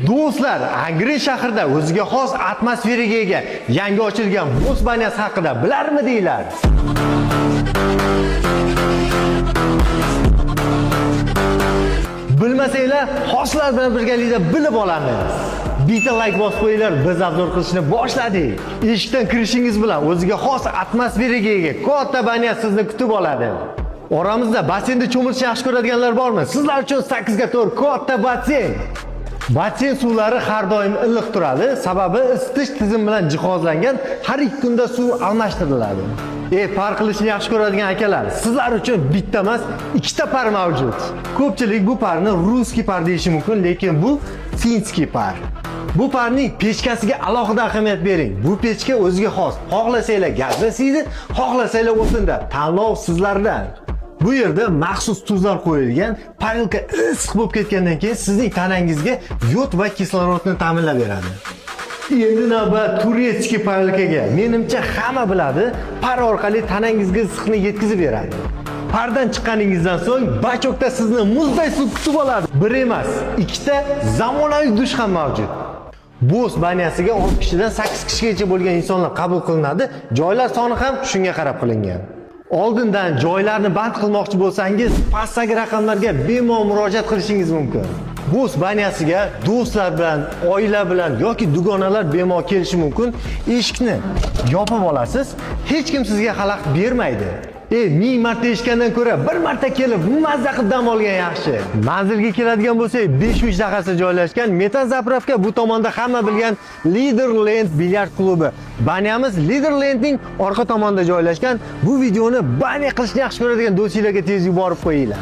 Do'stlar, Angren shahrida o'ziga xos atmosferaga ega yangi ochilgan Boss Banyasi haqida bilarmidinglar? Bilmasanglar, xoslar bilan birgalikda bilib olamiz. Bitta like bosib qo'yinglar, biz obzor qilishni boshladik. Eshikdan kirishingiz bilan o'ziga xos atmosferaga ega katta banya sizni kutib oladi. Oramizda bassenda cho'milishni yaxshi ko'radiganlar bormi? Sizlar uchun 8 ga 4 katta basseyn. Basseyn suvlari har doim iliq turadi, sababi isitish tizimi bilan jihozlangan, har 2 kunda suv almashtiriladi. Par qilishni yaxshi ko'radigan akalar, sizlar uchun bitta emas, 2 ta par mavjud. Ko'pchilik bu parni russkiy par deyishi mumkin, lekin bu finskiy par. Bu parning pechkasiga alohida ahamiyat bering. Bu pechka o'ziga xos. Xohlasanglar gazda isiydi, xohlasanglar o'tinda. Tanlov sizlardan. Bu yerda maxsus tuzlar qo'yilgan, parilka issiq bo'lib ketgandan keyin sizning tanangizga yod va kislorodni ta'minlab beradi. Endi navbat turetskiy parilkaga. Menimcha hamma biladi, par orqali tanangizga issiqni yetkazib beradi. Pardan chiqqaningizdan so'ng bachokda sizni muzday suv kutib oladi. Bir emas, 2 ta zamonaviy dush ham mavjud. Boss Banyasiga 10 kishidan 8 kishigacha bo'lgan insonlar qabul qilinadi. Joylar soni ham shunga qarab qilingan. Oldindan joylarni band qilmoqchi bo'lsangiz, pastdagi raqamlarga bemalol murojaat qilishingiz mumkin. Boss Banyasiga do'stlar bilan, oila bilan yoki dugonalar bemalol kelishi mumkin. Eshikni yopib olasiz, hech kim sizga xalaqit bermaydi. 1000 marta eshitgandan ko'ra bir marta kelib mazza qilib dam olgan yaxshi. Manzilga keladigan bo'lsak, 5 daqiqasi joylashgan metan zapravka, bu tomonda hamma bilgan Leaderland bilyard klubi. Banyamiz Leaderlandning orqa tomonida joylashgan. Bu videoni banya qilishni yaxshi ko'radigan do'stlarga tez yuborib qo'yinglar.